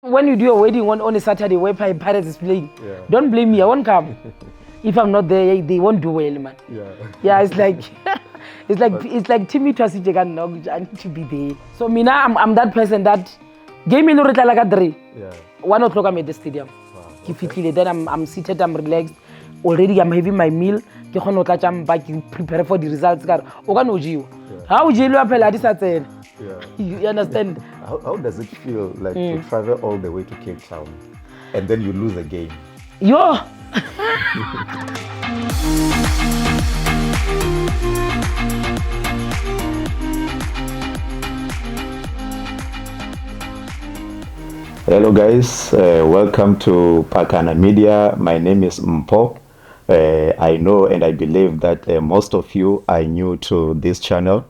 When you do a wedding on a Saturday where Pirates is playing, don't blame me, I won't come. If I'm not there, they won't do well, man. Yeah, it's like it's like Timmy Twasijegan, I need to be there. So Mina, I'm that person that game in like 3. 1 o'clock I'm at the stadium. Okay. Then I'm seated, I'm relaxed. Already I'm having my meal. I'm back prepare for the results. How you understand? How does it feel like to travel all the way to Cape Town and then you lose a game? Yo! Hello guys, welcome to Pana Media. My name is Mpo. I know and I believe that most of you are new to this channel.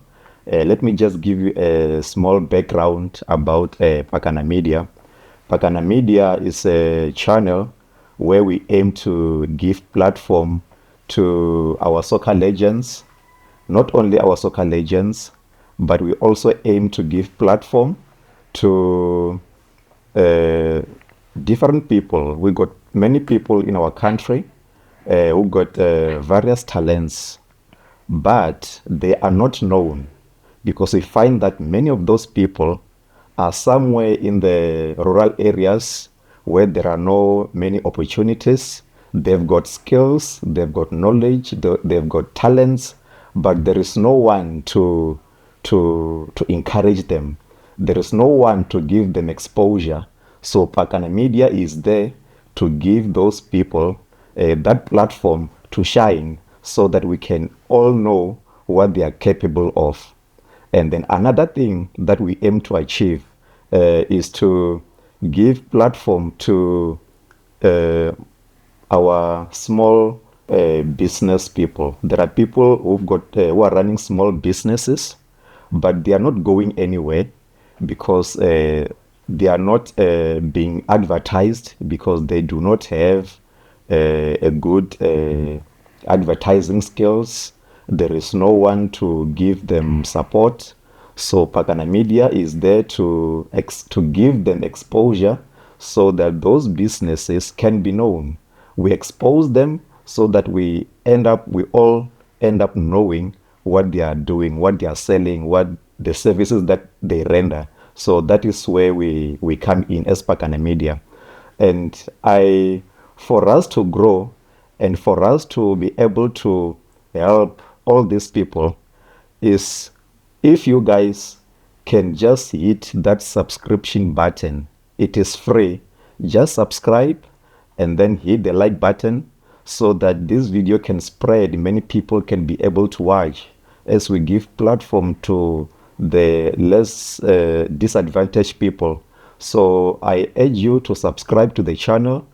Let me just give you a small background about Pana Media. Pana Media is a channel where we aim to give platform to our soccer legends. Not only our soccer legends, but we also aim to give platform to different people. We got many people in our country who got various talents, but they are not known because we find that many of those people are somewhere in the rural areas where there are no many opportunities. They've got skills, they've got knowledge, they've got talents, but there is no one to encourage them. There is no one to give them exposure. So Pana Media is there to give those people that platform to shine so that we can all know what they are capable of. And then another thing that we aim to achieve is to give platform to our small business people. There are people who are running small businesses, but they are not going anywhere because they are not being advertised because they do not have a good advertising skills. There is no one to give them support. So Pana Media is there to give them exposure so that those businesses can be known. We expose them so that we all end up knowing what they are doing, what they are selling, what the services that they render. So that is where we come in as Pana Media. And for us to grow and for us to be able to help all these people is if you guys can just hit that subscription button. It is free. Just subscribe and then hit the like button so that this video can spread. Many people can be able to watch as we give platform to the less disadvantaged people. So I urge you to subscribe to the channel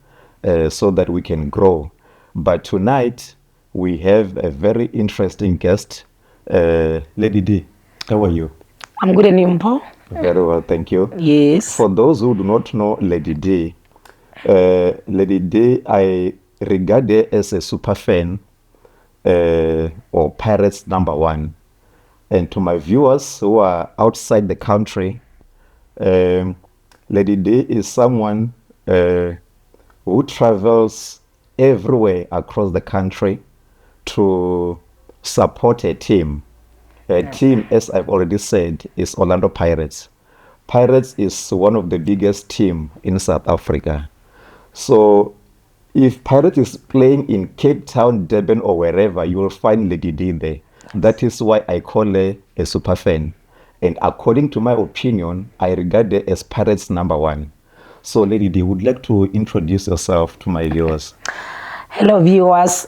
so that we can grow. But tonight we have a very interesting guest. Lady D, how are you? I'm good and you, Mpo? Very well, thank you. Yes. For those who do not know Lady D, I regard her as a super fan or Pirates #1. And to my viewers who are outside the country, Lady D is someone who travels everywhere across the country to support a team. A team, as I've already said, is Orlando Pirates. Pirates is one of the biggest teams in South Africa. So if Pirates is playing in Cape Town, Durban, or wherever, you will find Lady D there. That is why I call her a super fan. And according to my opinion, I regard her as Pirates #1. So Lady D, would like to introduce yourself to my viewers. Hello viewers,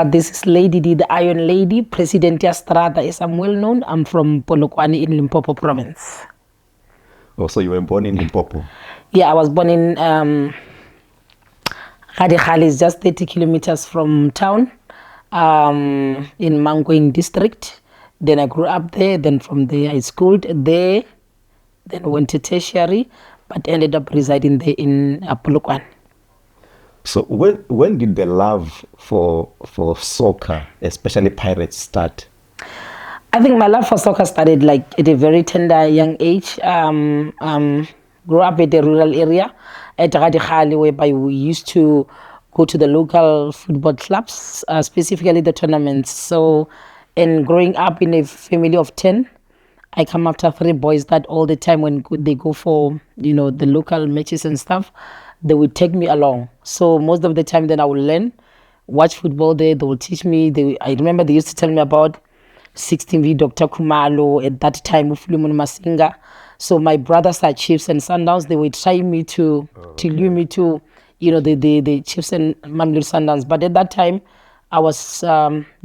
this is Lady D, the Iron Lady, President Yastrada, as I'm well known. I'm from Polokwane in Limpopo province. Oh, so you were born in Limpopo? Yeah, I was born in Gadikgali, is just 30 kilometers from town, in Mankweng district. Then I grew up there, then from there I schooled there, then went to tertiary, but ended up residing there in Polokwane. So when did the love for soccer, especially Pirates, start? I think my love for soccer started like at a very tender young age. grew up at a rural area at Radikhali, whereby we used to go to the local football clubs, specifically the tournaments. So, and growing up in a family of 10, I come after 3 boys that all the time when they go for, the local matches and stuff, they would take me along. So most of the time then I will learn, watch football there, they will teach me. I remember they used to tell me about 16V Dr. Kumalo at that time, Ufulumun Masinga. So my brothers are Chiefs and Sundowns. They would try me to lure me to, the Chiefs and Mamelodi Sundowns. But at that time, I was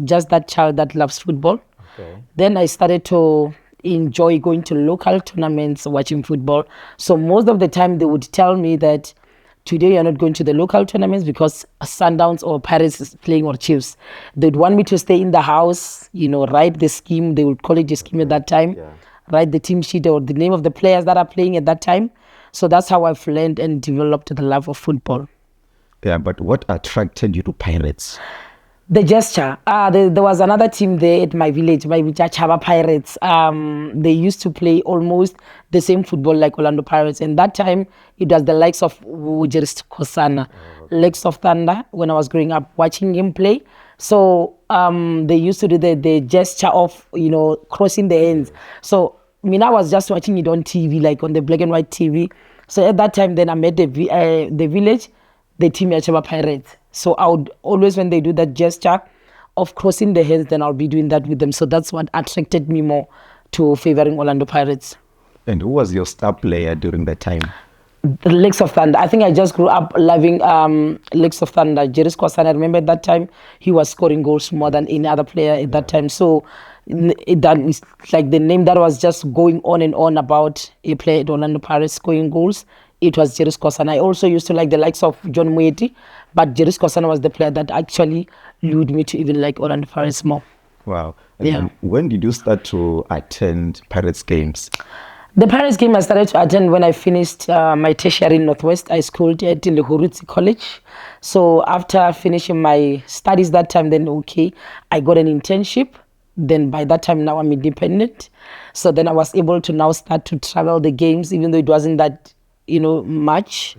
just that child that loves football. Okay. Then I started to enjoy going to local tournaments, watching football. So most of the time they would tell me that today you're not going to the local tournaments because Sundowns or Pirates is playing or Chiefs. They'd want me to stay in the house, write the scheme. They would call it the scheme at that time. Yeah. Write the team sheet or the name of the players that are playing at that time. So that's how I've learned and developed the love of football. Yeah, but what attracted you to Pirates? The gesture. There was another team there at my village, my Chaba Pirates. They used to play almost the same football like Orlando Pirates. And that time, it was the likes of Wujerist Kosana, Legs of Thunder, when I was growing up, watching him play. So they used to do the gesture of, crossing the hands. So Mina was just watching it on TV, like on the black and white TV. So at that time, then I met the village, the team Chaba Pirates. So I would always, when they do that gesture of crossing the hands, then I'll be doing that with them. So that's what attracted me more to favoring Orlando Pirates. And who was your star player during that time? The Legs of Thunder. I think I just grew up loving Legs of Thunder. Jerry Squasan, I remember at that time, he was scoring goals more than any other player at that time. So that is like the name that was just going on and on about a player at Orlando Pirates scoring goals. It was Jerry Squasan. I also used to like the likes of John Mueti, but Jerry Squasan was the player that actually lured me to even like Orlando Pirates more. Wow. And when did you start to attend Pirates games? The Pirates game I started to attend when I finished my tertiary in Northwest. I schooled at Lehurutsi College. So after finishing my studies that time, then I got an internship. Then by that time now I'm independent. So then I was able to now start to travel the games, even though it wasn't that much,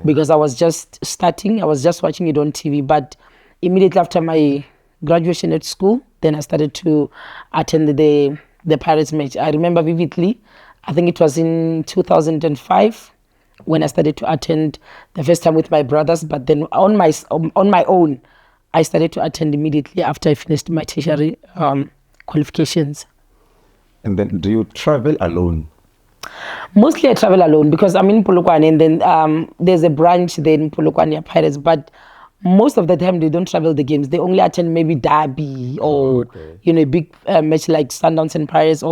because I was just starting. I was just watching it on TV. But immediately after my graduation at school, then I started to attend the Pirates match. I remember vividly, I think it was in 2005 when I started to attend the first time with my brothers. But then on my own, I started to attend immediately after I finished my tertiary qualifications. And then do you travel alone? Mostly I travel alone because I'm in Polokwane, and then there's a branch there in Polokwane Pirates, but most of the time they don't travel the games. They only attend maybe derby or a big match like Sundowns and Pirates.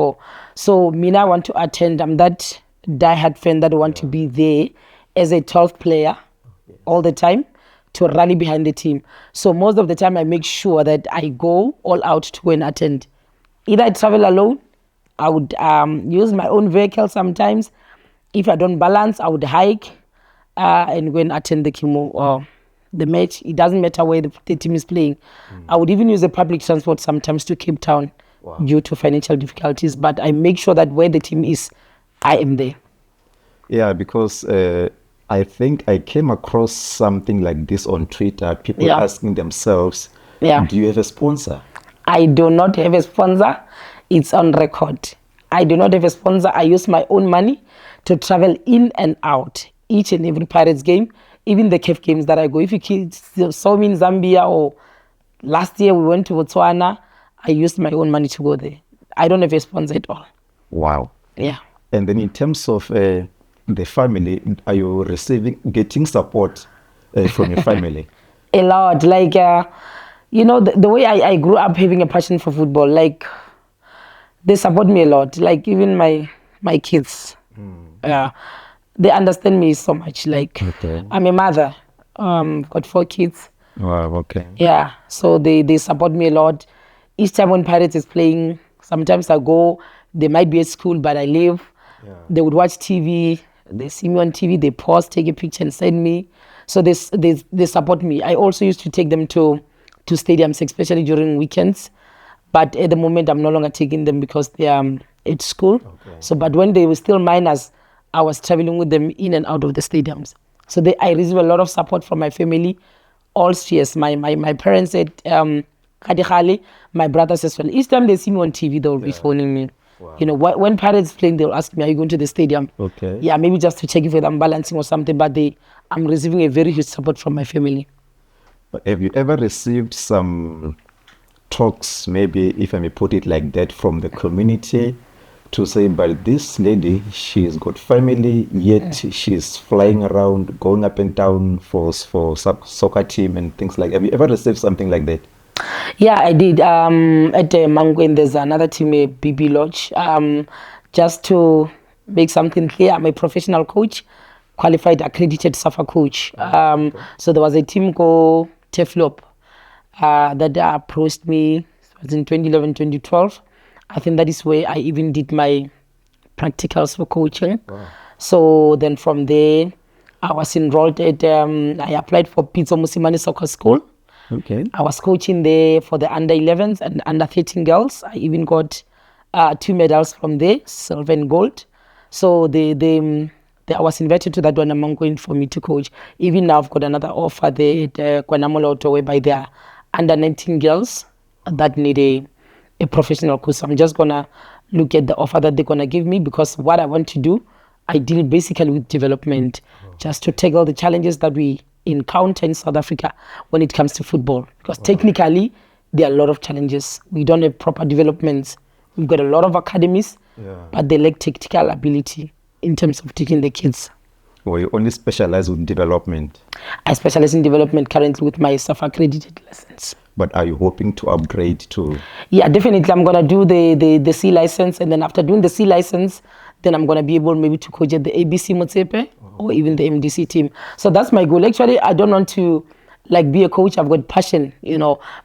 So Mina, I want to attend. I'm that diehard fan that want to be there as a 12th player all the time to rally behind the team. So most of the time I make sure that I go all out to go and attend. Either I travel alone, I would use my own vehicle sometimes. If I don't balance, I would hike and go and attend the chemo or the match. It doesn't matter where the team is playing. I would even use the public transport sometimes to Cape Town due to financial difficulties. But I make sure that where the team is, I am there. Yeah, because I think I came across something like this on Twitter. People asking themselves, do you have a sponsor? I do not have a sponsor. It's on record. I do not have a sponsor. I use my own money to travel in and out each and every Pirates game, even the CAF games that I go. If you kids saw me in Zambia or last year we went to Botswana, I used my own money to go there. I don't have a sponsor at all. Wow. Yeah. And then in terms of the family, are you getting support from your family? A lot. Like, the way I grew up having a passion for football, like, they support me a lot. Like, even my kids. They understand me so much. Like, I'm a mother. Got 4 kids. Wow, okay. Yeah, so they support me a lot. Each time when Pirates is playing, sometimes I go, they might be at school, but I leave. They would watch TV. They see me on TV. They pause, take a picture and send me. So they support me. I also used to take them to stadiums, especially during weekends. But at the moment, I'm no longer taking them because they are at school. So, but when they were still minors, I was traveling with them in and out of the stadiums. So I received a lot of support from my family, all spheres. My parents at Kadihali, my brothers as well. Each time they see me on TV, they'll be phoning me. Wow. You know, when Pirates playing, they'll ask me, "Are you going to the stadium?" Okay. Yeah, maybe just to check if I'm balancing or something. But I'm receiving a very huge support from my family. But have you ever received some talks, maybe if I may put it like that, from the community to say, but this lady, she's got family, yet she's flying around, going up and down for soccer team and things like that. Have you ever received something like that? Yeah, I did. At Mangwen, there's another team, a BB Lodge. Just to make something clear, I'm a professional coach, qualified accredited SAFA coach. So there was a team called Teflop that approached me. It was in 2011, 2012. I think that is where I even did my practicals for coaching. Wow. So then from there, I was enrolled at, I applied for Pizzo Musimani Soccer School. Okay. I was coaching there for the under 11s and under 13 girls. I even got 2 medals from there, silver and gold. So I was invited to that one. I'm going for me to coach. Even now I've got another offer there at Kwanamoloto, whereby there are under 19 girls that need a professional coach. So I'm just gonna look at the offer that they're gonna give me, because what I want to do, I deal basically with development, just to tackle the challenges that we encounter in South Africa when it comes to football. Because technically, there are a lot of challenges. We don't have proper developments. We've got a lot of academies, but they lack tactical ability in terms of teaching the kids. Well, you only specialize with development? I specialize in development currently with my self-accredited lessons. But are you hoping to upgrade to? Yeah, definitely. I'm going to do the C license. And then after doing the C license, then I'm going to be able maybe to coach at the ABC Motsepe or even the MDC team. So that's my goal. Actually, I don't want to be a coach. I've got passion,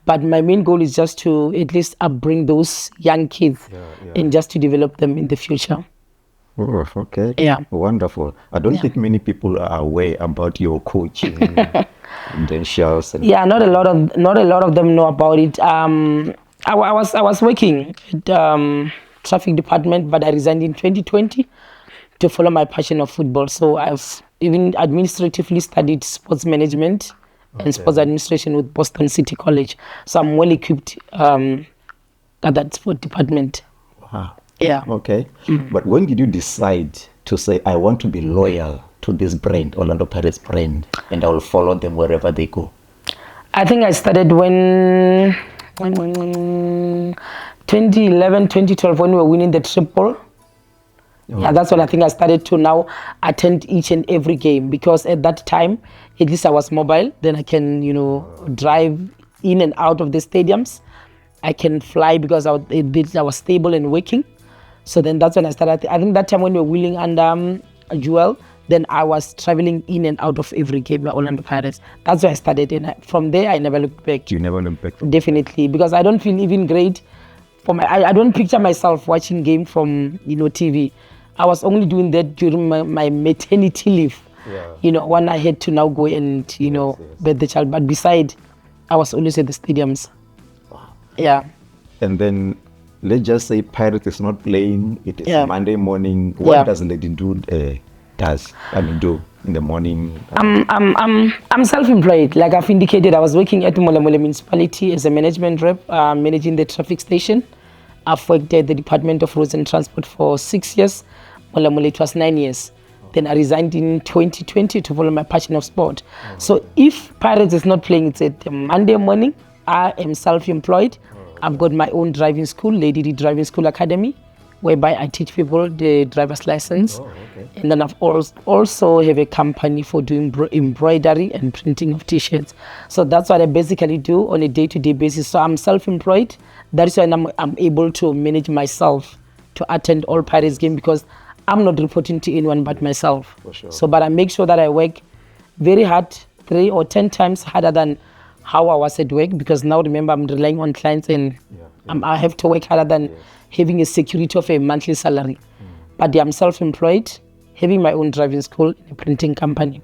but my main goal is just to at least upbring those young kids and just to develop them in the future. Oh, okay. Yeah. Wonderful. I don't think many people are aware about your coaching credentials. Not a lot of them know about it. I was working at traffic department, but I resigned in 2020 to follow my passion of football. So I've even administratively studied sports management and sports administration with Boston City College. So I'm well equipped at that sport department. Wow. Yeah. Okay. But when did you decide to say, I want to be loyal to this brand, Orlando Pirates brand, and I will follow them wherever they go? I think I started when 2011, 2012, when we were winning the triple. Yeah, that's when I think I started to now attend each and every game, because at that time, at least I was mobile. Then I can, drive in and out of the stadiums. I can fly because I was stable and working. So then that's when I started. I think that time when we were winning under Jewel, then I was traveling in and out of every game by Orlando Pirates. That's where I started. And from there, I never looked back. You never looked back? Definitely, because I don't feel even great. I don't picture myself watching game from, TV. I was only doing that during my maternity leave. Yeah. When I had to now go and, birth the child. But beside, I was always at the stadiums. Wow. Yeah. And then, let's just say Pirates is not playing. It is Monday morning. What does Lady do in the morning? I'm self-employed. Like I've indicated, I was working at Molamole Municipality as a management rep, managing the traffic station. I've worked at the Department of Roads and Transport for 6 years. Molamole, it was 9 years. Then I resigned in 2020 to follow my passion of sport. So if Pirates is not playing, it's at Monday morning. I am self-employed. I've got my own driving school, Lady D Driving School Academy, whereby I teach people the driver's license. And then I've also have a company for doing embroidery and printing of t-shirts. So that's what I basically do on a day-to-day basis. So I'm self-employed. That is why I'm able to manage myself to attend all Pirates games, because I'm not reporting to anyone but myself. For sure. So, but I make sure that I work very hard, 3 or 10 times harder than how I was at work, because now remember I'm relying on clients and I have to work harder than having a security of a monthly salary. But I'm self-employed, having my own driving school in a printing company.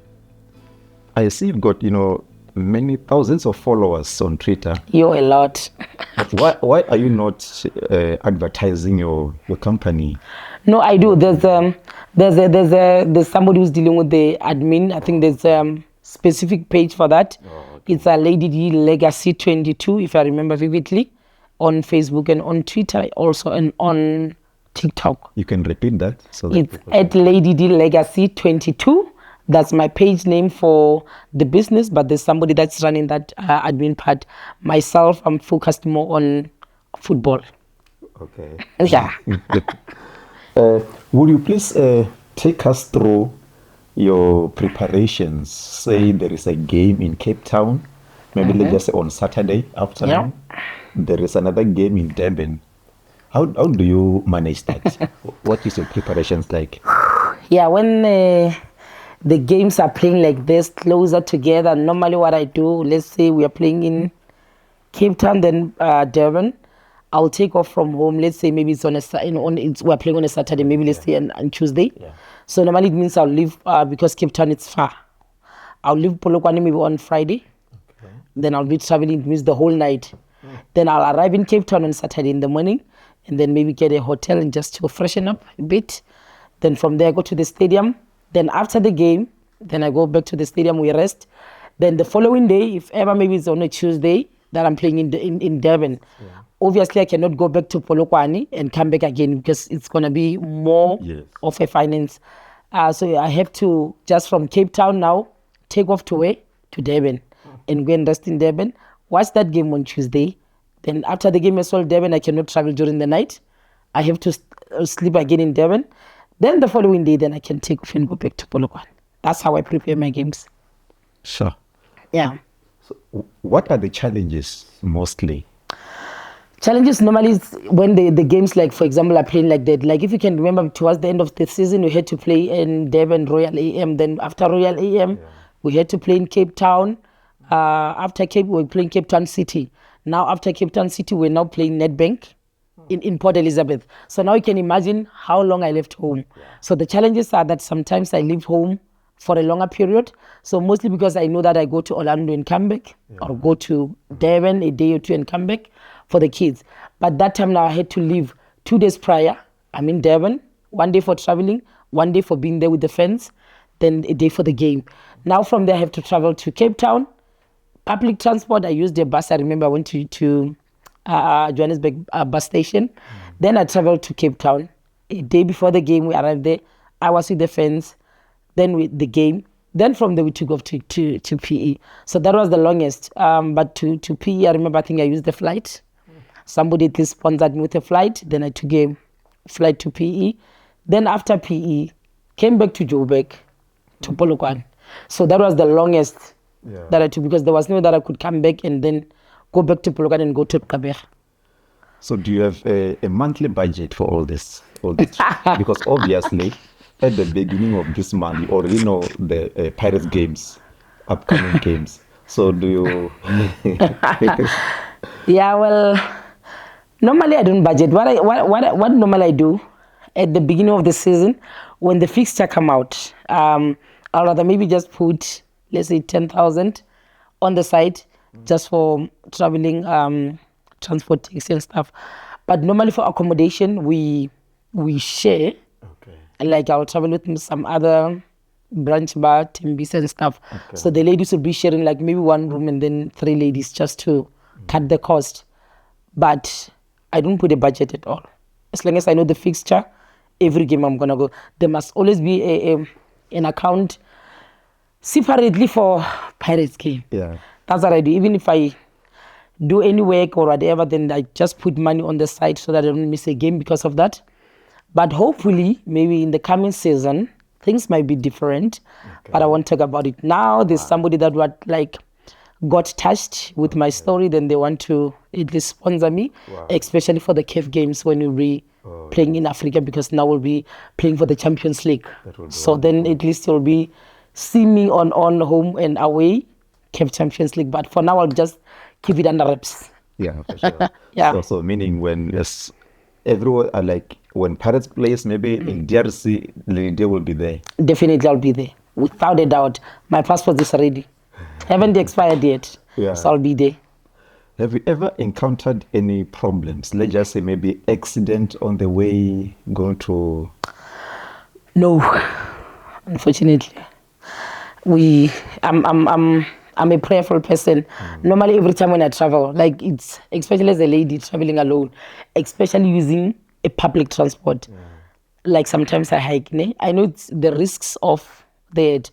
I see you've got, many thousands of followers on Twitter. You're a lot. Why are you not advertising your company? No, I do. There's There's somebody who's dealing with the admin. I think there's specific page for that. It's a Lady D Legacy 22, if I remember vividly, on Facebook and on Twitter also, and on TikTok. You can repeat that. So that it's at Lady D Legacy 22. That's my page name for the business, but there's somebody that's running that admin part. Myself, I'm focused more on football. Okay. Yeah. Would you please take us through your preparations? Say there is a game in Cape Town, maybe let's just say on Saturday afternoon. Yeah. There is another game in Durban. How do you manage that? What is your preparations like? Yeah, when the games are playing like this, closer together, normally what I do, let's say we are playing in Cape Town, then Durban, I'll take off from home. Let's say maybe it's on we're playing on a Saturday, maybe let's say on Tuesday. Yeah. So normally it means I'll leave because Cape Town it's far. I'll leave Polokwane maybe on Friday. Okay. Then I'll be traveling, it means the whole night. Then I'll arrive in Cape Town on Saturday in the morning, and then maybe get a hotel and just to freshen up a bit. Then from there I go to the stadium. Then after the game, then I go back to the stadium, we rest. Then the following day, if ever maybe it's on a Tuesday that I'm playing in Durban, obviously I cannot go back to Polokwane and come back again because it's going to be more of a finance. So I have to, just from Cape Town now, take off to where? To Durban and go and rest in Durban. Watch that game on Tuesday. Then after the game as well, Durban, I cannot travel during the night. I have to sleep again in Durban. Then the following day, then I can take off and go back to Polokwane. That's how I prepare my games. Sure. Yeah. So what are the challenges mostly? Challenges normally is when the games, like, for example, are playing like that. Like, if you can remember, towards the end of the season, we had to play in Durban Royal AM. Then after Royal AM, we had to play in Cape Town. After Cape, we're playing Cape Town City. Now, after Cape Town City, we're now playing Nedbank in Port Elizabeth. So now you can imagine how long I left home. So the challenges are that sometimes I leave home for a longer period. So mostly because I know that I go to Orlando and come back, or go to Durban a day or two and come back for the kids. But that time now I had to leave 2 days prior. I'm in Durban, 1 day for traveling, 1 day for being there with the fans, then a day for the game. Now from there I have to travel to Cape Town. Public transport, I used a bus. I remember I went to Johannesburg bus station. Then I traveled to Cape Town. A day before the game, we arrived there. I was with the fans, then with the game. Then from there, we took off to PE. So that was the longest. But to PE, I remember, I think I used the flight. Somebody at least sponsored me with a flight. Then I took a flight to PE. Then after PE, came back to Joburg, to Polokwane. So that was the longest that I took, because there was no way that I could come back and then go back to Polokwane and go to Kabeh. So do you have a monthly budget for all this? Because obviously, at the beginning of this month, you already know the Pirates games, upcoming games. So do you... Yeah, well, normally I don't budget. What normally I do at the beginning of the season, when the fixture come out, I'll rather maybe just put, let's say, 10,000 on the side just for traveling, transport taxi and stuff. But normally for accommodation, we share. Okay. And like I'll travel with some other branch bar, Timbis and stuff. Okay. So the ladies will be sharing like maybe one room and then 3 ladies just to cut the cost. But I don't put a budget at all. As long as I know the fixture, every game I'm gonna go. There must always be an account separately for Pirates game. Yeah. That's what I do. Even if I do any work or whatever, then I just put money on the side so that I don't miss a game because of that. But hopefully, maybe in the coming season, things might be different. Okay. But I won't talk about it now. There's somebody that got touched with my story, then they want to at least sponsor me, especially for the CAF games when we'll be playing in Africa, because now we'll be playing for the Champions League. So then at least you'll be see me on home and away CAF Champions League. But for now, I'll just keep it under wraps. Yeah, for sure. Yeah. So meaning when everyone are like, when Pirates plays, maybe in DRC, they will be there. Definitely, I'll be there without a doubt. My passport is ready. Haven't expired yet, so I'll be there. Have you ever encountered any problems? Let's just say maybe accident on the way going to... No, unfortunately. I'm a prayerful person. Normally every time when I travel, like it's especially as a lady traveling alone, especially using a public transport. Like sometimes I hike. I know it's the risks of that.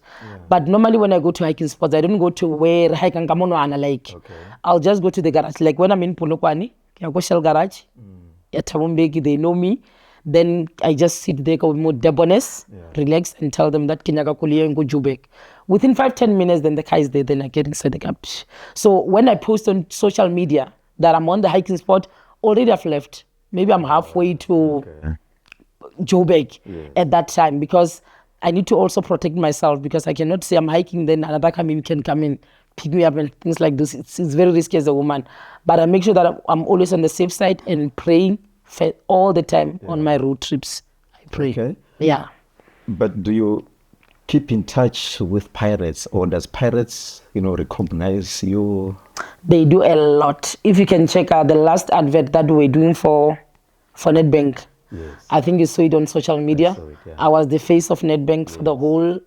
But normally when I go to hiking spots, I don't go to where hike and come on like I'll just go to the garage. Like when I'm in Polokwane, I go Shell Garage at Tamumbeki, they know me. Then I just sit there with more debonairness, relax, and tell them that Kinyaga Kulia and go Jubek. Within 5-10 minutes, then the car is there, then I get inside the car. So when I post on social media that I'm on the hiking spot, already I've left. Maybe I'm halfway to Joburg at that time, because I need to also protect myself, because I cannot say I'm hiking, then another coming can come in, pick me up and things like this. It's very risky as a woman. But I make sure that I'm always on the safe side and praying all the time on my road trips. I pray. Okay. Yeah. But do you keep in touch with pirates, or does pirates, recognize you? They do a lot. If you can check out the last advert that we're doing for NetBank. Yes. I think you saw it on social media. I was the face of NetBank for the whole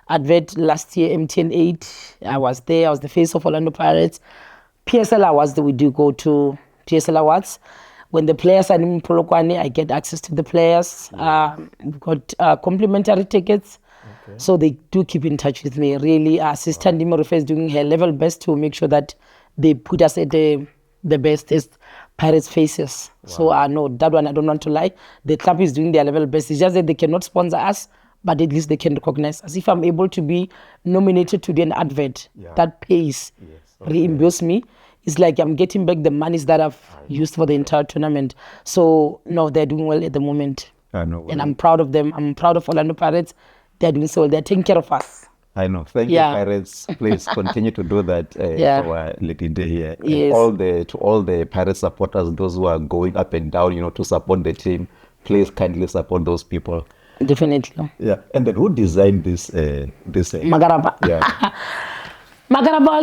advert last year, MTN 8. I was there. I was the face of Orlando Pirates. PSL Awards, we do go to PSL Awards. When the players are in Polokwane, I get access to the players. We've got complimentary tickets. So they do keep in touch with me. Really, Assistant Dimorofe is doing her level best to make sure that they put us at the bestest Pirates faces. So no, that one I don't want to lie. The club is doing their level best. It's just that they cannot sponsor us, but at least they can recognize us. If I'm able to be nominated to do an advert that pays, reimburse me, it's like I'm getting back the monies that I've used for the entire tournament. So no, they're doing well at the moment. I know. And I'm proud of them. I'm proud of Orlando Pirates. They're doing so well. They're taking care of us. I know. Thank you, Pirates. Please continue to do that for our little day here. Yes. And to all the Pirate supporters, those who are going up and down, to support the team, please kindly support those people. Definitely. Yeah. And then who designed this? Magaraba. Yeah. Magaraba,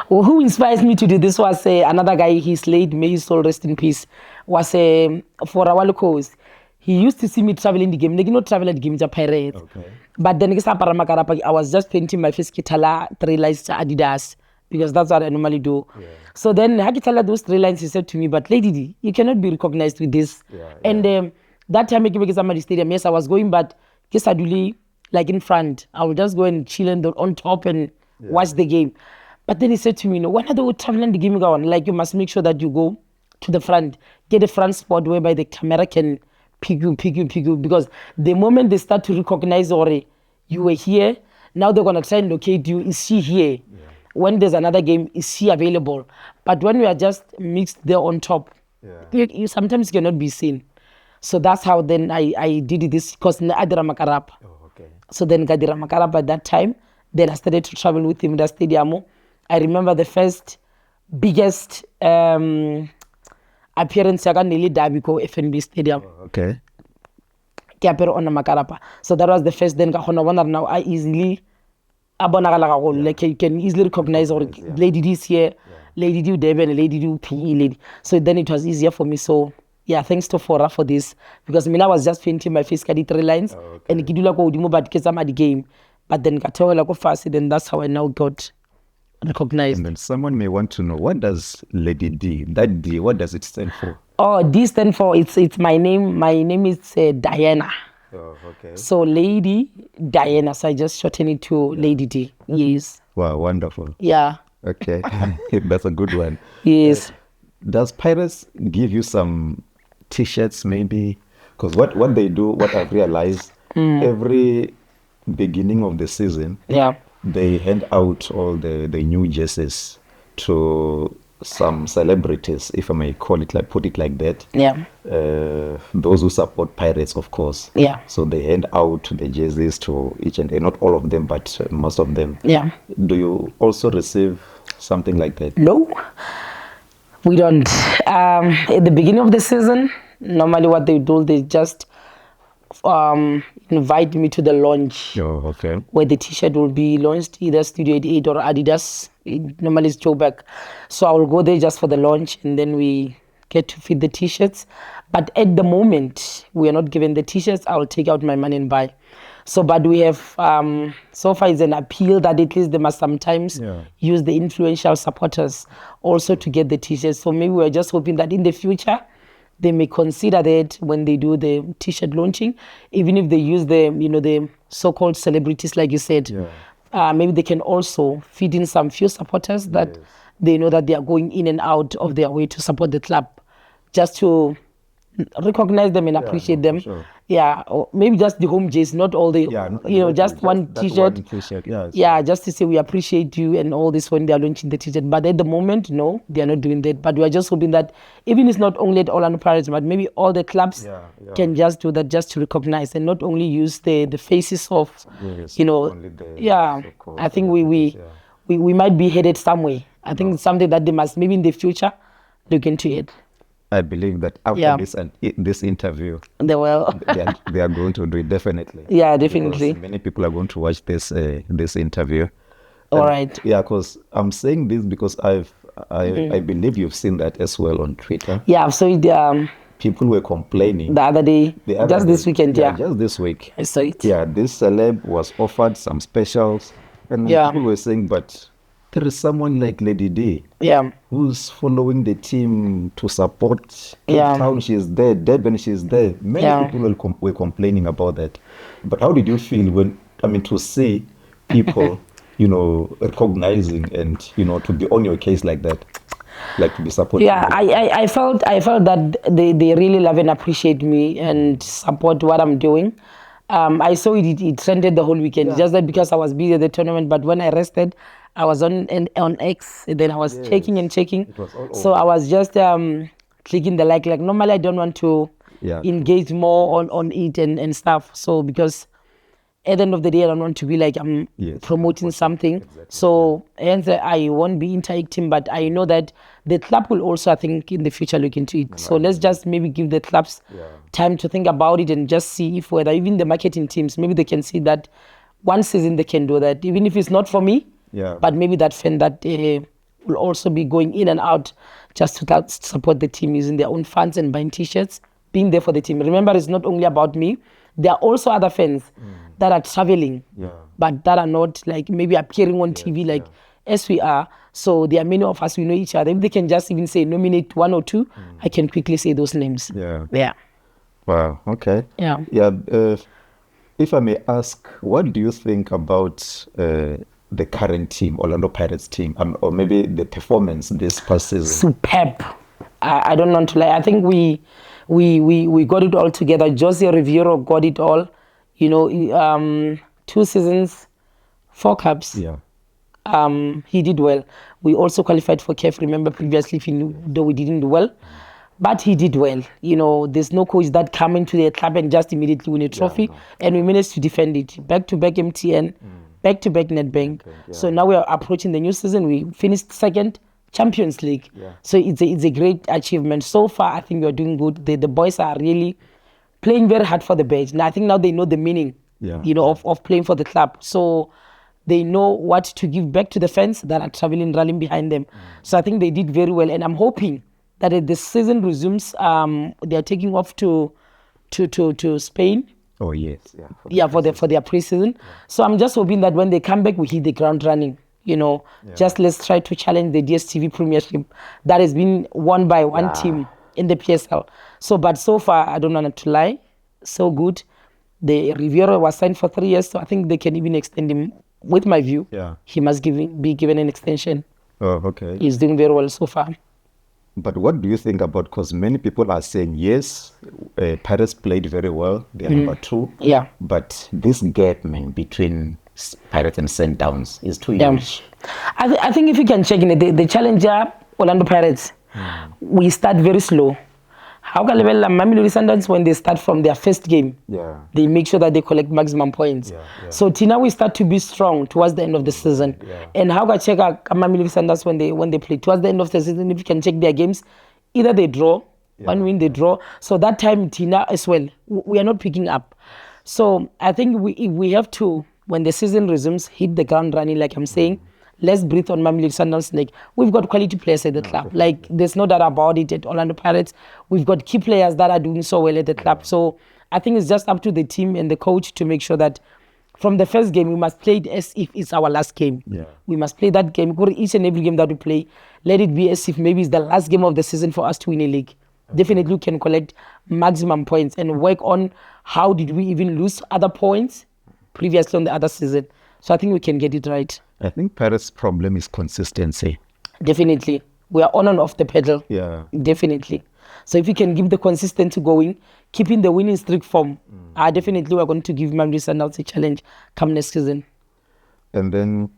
who inspires me to do this was another guy. He's late, may his soul rest in peace. Was for a while cause. He used to see me traveling the game. They not travel at the game, Pirates. Okay. But then I was just painting my face Kitala 3 lines to Adidas, because that's what I normally do. So then Hakitala those 3 lines, he said to me, but Lady D, you cannot be recognized with this. And that time I came to Somebody Stadium, yes, I was going, but Kisaduli, like in front, I would just go and chill on top and watch the game. But then he said to me, when are they traveling the game going? Like, you must make sure that you go to the front, get a front spot whereby the camera can pick you, because the moment they start to recognize, or you were here, now they're going to try and locate you. Is she here? When there's another game, is she available? But when we are just mixed there on top, you sometimes cannot be seen. So that's how then I did this, because Adira Makarap. So then Gadira Makarap at that time, then I started to travel with him in the stadium. I remember the first biggest appearance I got nearly Dabiko FNB Stadium. Okay. On Makarapa. So that was the first. Then now I easily like you can easily recognize, or Lady D's here, Lady D Deben, Lady D PE lady. So then it was easier for me. So yeah, thanks to Fora for this, because Mina was just painting my face 3 lines and Kidula go Dimo but because I'm at the game. But then Katola go fast, then that's how I now got recognized. And then someone may want to know, what does Lady D, that D, what does it stand for? Oh, D stand for, it's my name. My name is Diana. Oh, okay. So Lady Diana, so I just shorten it to Lady D. Yes. Wow, wonderful. Yeah. Okay, that's a good one. Yes. Does Pirates give you some T-shirts maybe? Because what they do, what I've realized, every beginning of the season, they hand out all the new jerseys to some celebrities, if I may put it like that. Yeah. Those who support Pirates, of course. Yeah. So they hand out the jerseys to each and not all of them, but most of them. Yeah. Do you also receive something like that? No, we don't. At the beginning of the season, normally what they do, they just invite me to the launch. Oh, okay. Where the T-shirt will be launched, either Studio 88 or Adidas. It normally is Joburg. So I will go there just for the launch, and then we get to fit the t-shirts. But at the moment, we are not given the t-shirts. I'll take out my money and buy. So, but we have, so far it's an appeal that at least they must sometimes use the influential supporters also to get the t-shirts. So maybe we're just hoping that in the future, they may consider that when they do the t-shirt launching, even if they use the so-called celebrities, like you said, maybe they can also feed in some few supporters that they know that they are going in and out of their way to support the club, just to recognize them and appreciate them. Sure. Yeah, or maybe just the home jerseys, not all the, just one t-shirt. Just to say we appreciate you and all this when they are launching the t-shirt. But at the moment, no, they are not doing that. But we are just hoping that even it's not only at Orlando Pirates, but maybe all the clubs can just do that, just to recognize and not only use the faces of, I think we might be headed somewhere. I think it's something that they must maybe in the future look into it. I believe that after this interview, they will. they are going to do it definitely. Yeah, definitely. Because many people are going to watch this interview. All right. Yeah, because I'm saying this because I believe you've seen that as well on Twitter. Yeah, so people were complaining the other day, this weekend. Just this week. I saw it. Yeah, this celeb was offered some specials, and people were saying, but there is someone like Lady D, who's following the team to support Cape Town. She's there. Durban, she's there. Many people were complaining about that. But how did you feel to see people, recognizing and to be on your case like that, like to be supporting? Yeah, I felt that they really love and appreciate me and support what I'm doing. I saw it trended the whole weekend. Just that because I was busy at the tournament, but when I rested, I was on X, and then I was checking. It was all so over. I was just clicking the like normally I don't want to engage more on it and stuff. So because at the end of the day, I don't want to be like I'm promoting something. Exactly. So hence I won't be interacting, but I know that the club will also, I think, in the future look into it. So let's just maybe give the clubs time to think about it and just see if whether even the marketing teams, maybe they can see that one season they can do that, even if it's not for me. But maybe that fan that will also be going in and out just to support the team using their own funds and buying t-shirts, being there for the team. Remember, it's not only about me. There are also other fans that are traveling, but that are not like maybe appearing on TV as we are. So there are many of us, we know each other. If they can just even say nominate one or two, I can quickly say those names. Yeah. Wow. Okay. Yeah. If I may ask, what do you think about the current team, Orlando Pirates team, or maybe the performance this past season? Superb. I don't want to lie. I think we got it all together. Jose Riviero got it all. 2 seasons, 4 cups. He did well. We also qualified for CAF. Remember previously, though we didn't do well, but he did well. There's no coach that come into the club and just immediately win a trophy, and we managed to defend it. Back-to-back MTN. Back-to-back Nedbank. So now we are approaching the new season. We finished second, Champions League. So it's a great achievement. So far, I think we are doing good. The boys are really playing very hard for the badge. And I think now they know the meaning, of playing for the club. So they know what to give back to the fans that are traveling, rallying behind them. So I think they did very well. And I'm hoping that as the season resumes, they are taking off to Spain. Oh yes, for their pre-season. So I'm just hoping that when they come back, we hit the ground running. Just let's try to challenge the DSTV Premiership that has been won by one team in the PSL. But so far, I don't want to lie, so good. The Riviera was signed for 3 years, so I think they can even extend him. With my view, he must be given an extension. Oh, okay. He's doing very well so far. But what do you think about, because many people are saying, yes, Pirates played very well, they're number 2. But this gap, between Pirates and Sundowns is too huge. I think if you can check in it, the challenger, Orlando Pirates, we start very slow. How can Mamelodi Sundowns, when they start from their first game, they make sure that they collect maximum points. So Tina, we start to be strong towards the end of the season. And how can check Mamelodi Sundowns when they play towards the end of the season? If you can check their games, either they draw, one win, they draw. So that time Tina as well, we are not picking up. So I think we have to, when the season resumes, hit the ground running. Like I'm saying, let's breathe on Mamelodi Sundowns' neck. We've got quality players at the club. Definitely. Like, there's no doubt about it at Orlando Pirates. We've got key players that are doing so well at the club. So I think it's just up to the team and the coach to make sure that from the first game, we must play it as if it's our last game. Yeah. We must play that game. Each and every game that we play, let it be as if maybe it's the last game of the season for us to win a league. Definitely we can collect maximum points and work on how did we even lose other points previously on the other season. So I think we can get it right. I think Paris' problem is consistency. Definitely. We are on and off the pedal. Yeah. Definitely. So if we can keep the consistency going, keeping the winning streak form, definitely we're going to give Mamelodi Sundowns a challenge come next season. And then,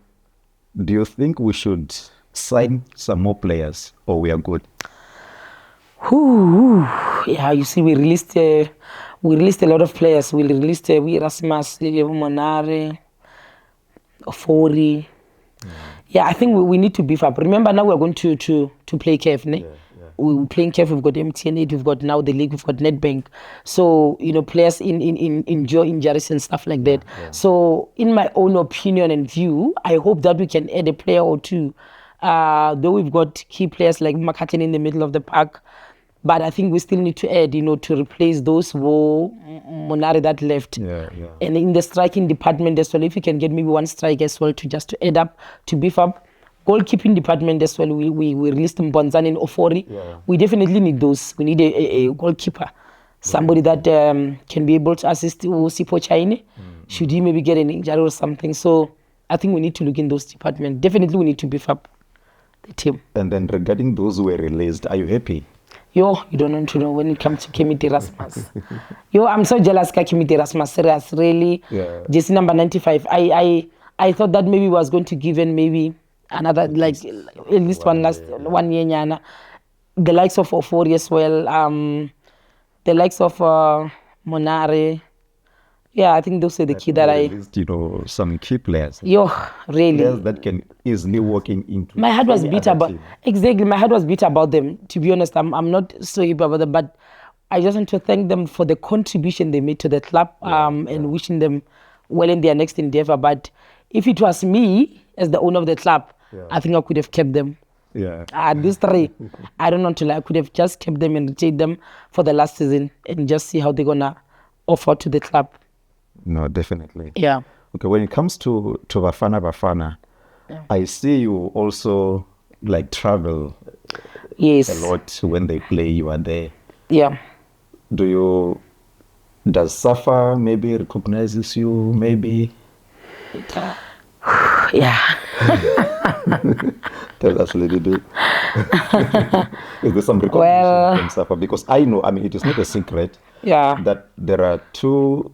do you think we should sign some more players, or we are good? Yeah, you see, we released a lot of players. We released Rasmus, Monare, Ofori. Yeah, I think we need to beef up. Remember, now we're going to play CAF, ne? We're playing CAF, we've got MTN8, we've got now the league, we've got Netbank. So, players in injuries and stuff like that. So, in my own opinion and view, I hope that we can add a player or two. Though we've got key players like McCartan in the middle of the park, but I think we still need to add, to replace those Monare that left. And in the striking department as well, if we can get maybe one strike as well to add up, to beef up. Goalkeeping department as well, we released Mbonzani and Ofori. We definitely need those. We need a goalkeeper. Somebody that can be able to assist Sipo Chaine, should he maybe get an injury or something. So I think we need to look in those departments. Definitely we need to beef up the team. And then regarding those who were released, are you happy? You don't want to know when it comes to Kimiti Rasmus. I'm so jealous of Kimiti Rasmus. Serious, really. Jersey number 95. I thought that maybe was going to give in maybe another, like, at least one year, Nyana. The likes of Ofori as well. The likes of Monare. Yeah, I think those are the key that released, some key players. Really. Players that can easily walk into. My heart was bitter about exactly. My heart was bitter about them. To be honest, I'm not so happy about them, but I just want to thank them for the contribution they made to the club, and wishing them well in their next endeavor. But if it was me as the owner of the club, I think I could have kept them. These three, I don't want to lie. I could have just kept them and retained them for the last season and just see how they're gonna offer to the club. No, definitely. Okay, when it comes to Bafana, I see you also like travel a lot. When they play, you are there. Does Safa maybe recognizes you, maybe? Tell us a little bit. Is there some recognition from Safa? Because I know, it is not a secret that there are two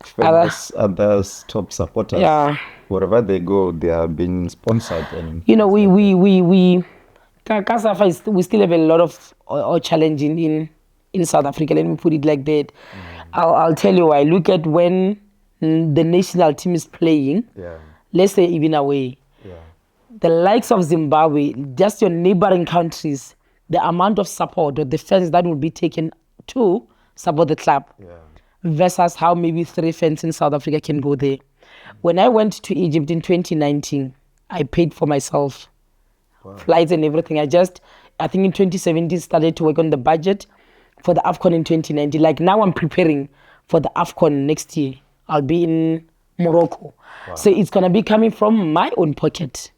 famous others top supporters. Wherever they go, they are being sponsored. And we still have a lot of challenge in South Africa. Let me put it like that. I'll tell you why. Look at when the national team is playing. Let's say even away. The likes of Zimbabwe, just your neighboring countries, the amount of support or the fans that will be taken to support the club. Versus how maybe 3 fans in South Africa can go there. When I went to Egypt in 2019, I paid for myself, flights and everything. I think in 2017 started to work on the budget for the AFCON in 2019. Like now I'm preparing for the AFCON next year. I'll be in Morocco. So it's going to be coming from my own pocket.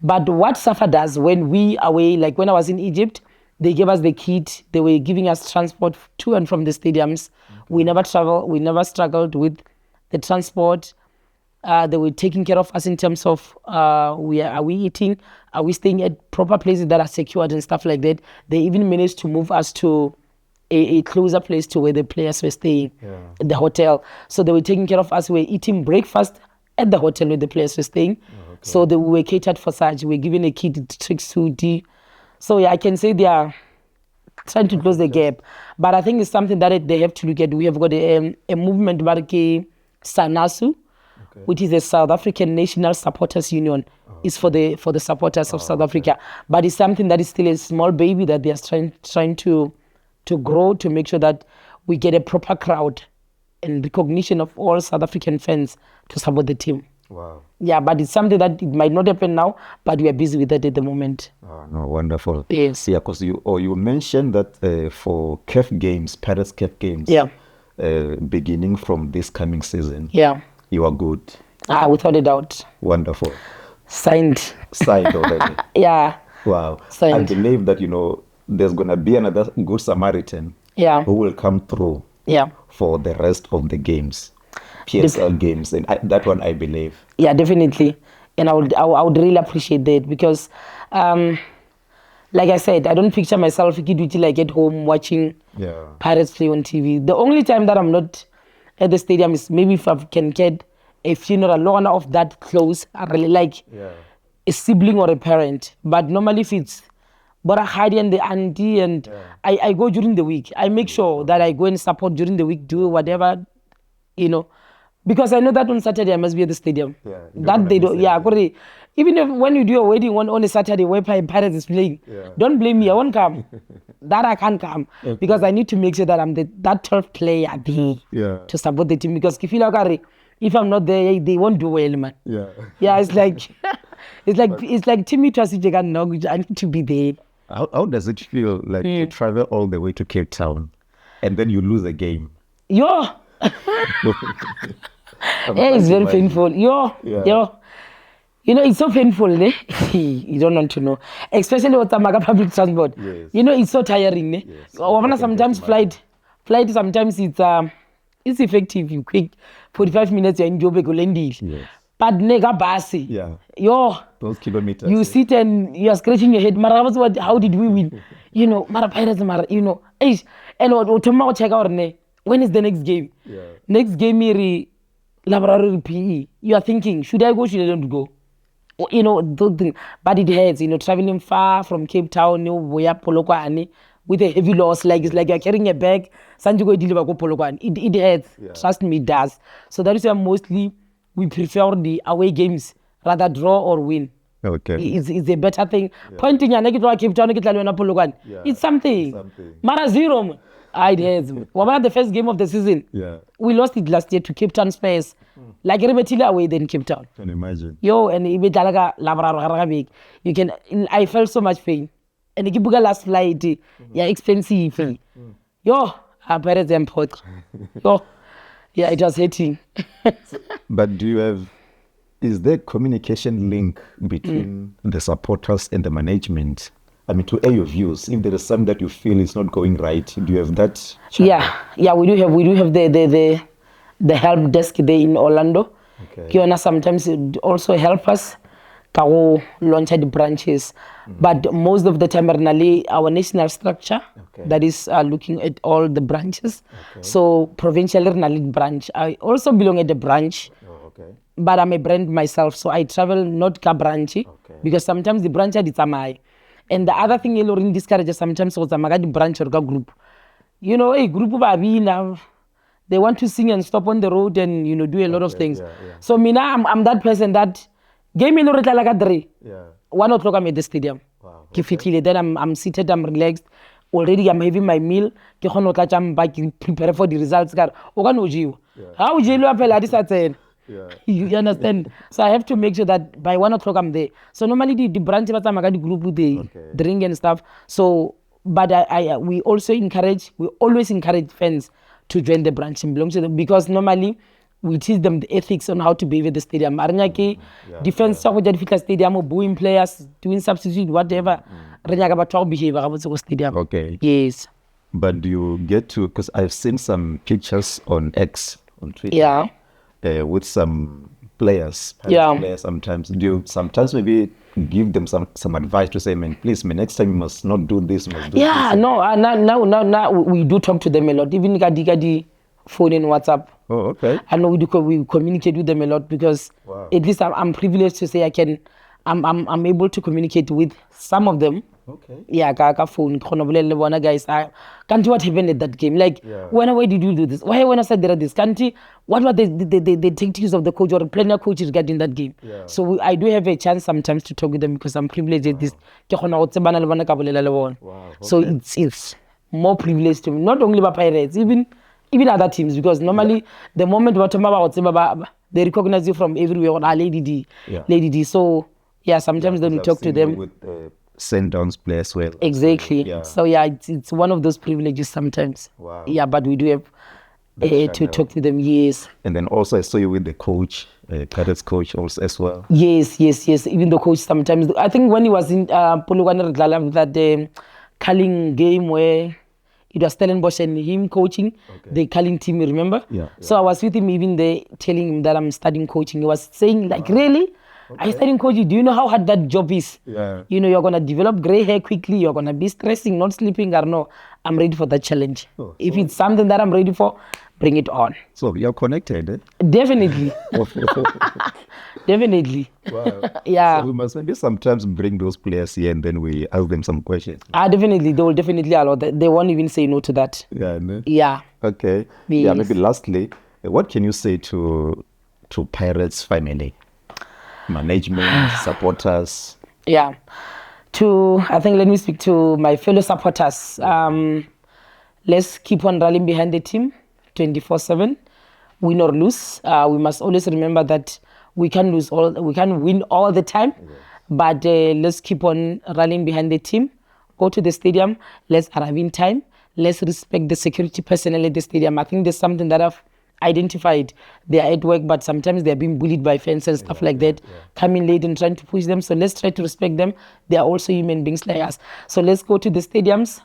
But what SAFA does when we away, like when I was in Egypt, they gave us the kit. They were giving us transport to and from the stadiums. We never struggled with the transport. They were taking care of us in terms of are we eating? Are we staying at proper places that are secured and stuff like that? They even managed to move us to a closer place to where the players were staying, at the hotel. So they were taking care of us. We were eating breakfast at the hotel where the players were staying. So we were catered for such. We were given a kit, tracksuit. So I can say they are trying to close the gap. But I think it's something that they have to look at. We have got a movement, Barke Sanasu, which is the South African National Supporters Union. It's for the supporters of South Africa. But it's something that is still a small baby that they are trying to grow, to make sure that we get a proper crowd and recognition of all South African fans to support the team. Wow. Yeah, but it's something that it might not happen now, but we are busy with that at the moment. Oh, no, wonderful. Yes. Yeah, because you mentioned that for CAF games, Paris CAF games, Yeah. Beginning from this coming season, Yeah. you are good. Without a doubt. Wonderful. Signed. Signed already. Yeah. Wow. Signed. I believe that, there's going to be another good Samaritan who will come through for the rest of the games, PSL games. And that one, I believe. Yeah, definitely. And I would really appreciate that because, like I said, I don't picture myself like at home watching Pirates play on TV. The only time that I'm not at the stadium is maybe if I can get a funeral of that close. I really like a sibling or a parent. But normally if it's Bora Heidi and the auntie and I go during the week. I make sure that I go and support during the week, do whatever, because I know that on Saturday I must be at the stadium. That they don't, even if when you do a wedding on a Saturday where Pirates is playing, don't blame me, I won't come. That I can't come because I need to make sure that I'm that 12th player there to support the team. Because if I'm not there, they won't do well, man. It's like it's like Timmy Twasijega, I need to be there. How does it feel like to travel all the way to Cape Town and then you lose a game? It's very painful. It's so painful, eh? You don't want to know. Especially with the public transport. It's so tiring, eh? Sometimes flight sometimes it's effective, you quick 45 minutes you're in Joburg. But nega basi. Those kilometers. You sit and you are scratching your head. How did we win? Mara Pirates, and check out when is the next game? Next game, Laboratory PE. You are thinking, should I go? Should I not go? But it hurts. Traveling far from Cape Town, with a heavy loss, it's like you're carrying a bag. It hurts. Trust me, it does. So that is why mostly we prefer the away games, rather draw or win. Okay. It's a better thing. Pointing and Cape Town, it's something. Mara zero. It hurts. The first game of the season, we lost it last year to Cape Town Spurs. Like Rebetila away than Cape Town. Can imagine. You can. I felt so much pain. And the Kibuga last flight, expensive. Pirates and Port. It was hating. But is there communication link between the supporters and the management? I mean, to air your views, if there is something that you feel is not going right, do you have that channel? We do have the help desk there in Orlando. Okay. Sometimes it also help us to launch the branches. But most of the time, our national structure that is looking at all the branches. So provincial branch. I also belong at the branch. But I'm a brand myself, so I travel not ka branch because sometimes the branch is amai. And the other thing in discourages sometimes was the branch or group. A group of they want to sing and stop on the road and do a lot of things. So I'm that person that game in like 1 o'clock I'm at the stadium. Then I'm seated, I'm relaxed. Already I'm having my meal. I'm prepare for the results. How you you understand? So I have to make sure that by 1 o'clock I'm there. So normally the branch the group they drink and stuff. So but we always encourage fans to join the branch and belong to them because normally we teach them the ethics on how to behave at the stadium. Defense stadium booing players, doing substitute, whatever. Stadium. Okay. Yes. But do you get to, because I've seen some pictures on X, on Twitter. With some players, players sometimes. Do you sometimes maybe give them some advice to say, man, please, next time you must not do this, must do this? Now we do talk to them a lot. Even Gadi phone and WhatsApp. Oh, okay. I know we communicate with them a lot because at least I'm privileged to say I'm able to communicate with some of them. Okay. Kaka phone, guys. Can't what happened at that game? Like, why did you do this? Why when I said there this? Can't what were the tactics of the coach or player coach regarding that game? So I do have a chance sometimes to talk with them because I'm privileged at this. Wow. So it's more privileged to me, not only by Pirates, even other teams, because normally the moment They recognize you from everywhere. Or Lady D, Yeah. Lady D. So yeah, sometimes then we talk to them. With send downs play as well. Exactly. Yeah. So yeah, it's one of those privileges sometimes. Wow. Yeah, but we do have to talk to them. Yes. And then also I saw you with the coach, Pirates coach also as well. Yes. Even the coach sometimes. I think when he was in Polokwane Dlala, that culling game where it was Stellenbosch and him coaching the culling team, remember? Yeah. So I was with him even there telling him that I'm studying coaching. He was saying like, really? Are you studying coaching? Do you know how hard that job is? Yeah. You know, you're going to develop gray hair quickly. You're going to be stressing, not sleeping. Or no, I'm ready for that challenge. If it's something that I'm ready for, bring it on. So you're connected, eh? Definitely. Definitely. Wow. Yeah. So we must maybe sometimes bring those players here and then we ask them some questions. Definitely. They will definitely allow that. They won't even say no to that. Yeah. No? Yeah. Okay. Yes. Yeah. Maybe lastly, what can you say to Pirates family, management, supporters? Yeah. I think let me speak to my fellow supporters. Let's keep on rallying behind the team 24/7, win or lose. We must always remember that we can't win all the time, but let's keep on rallying behind the team. Go to the stadium. Let's arrive in time. Let's respect the security personnel at the stadium. I think there's something that I've identified. They are at work, but sometimes they're being bullied by fans and stuff like that, coming late and trying to push them. So let's try to respect them. They are also human beings like us. So let's go to the stadiums,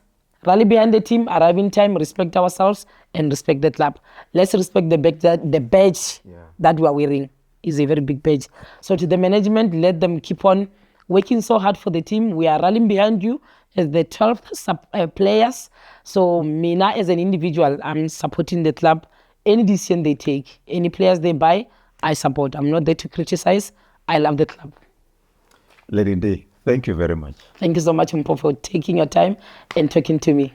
rally behind the team, arrive in time, respect ourselves, and respect the club. Let's respect the badge that we are wearing is a very big badge. So to the management, let them keep on working so hard for the team. We are rallying behind you as the 12th players. So me now as an individual, I'm supporting the club. Any decision they take, any players they buy, I support. I'm not there to criticize. I love the club. Lady D, thank you very much. Thank you so much, Mpo, for taking your time and talking to me.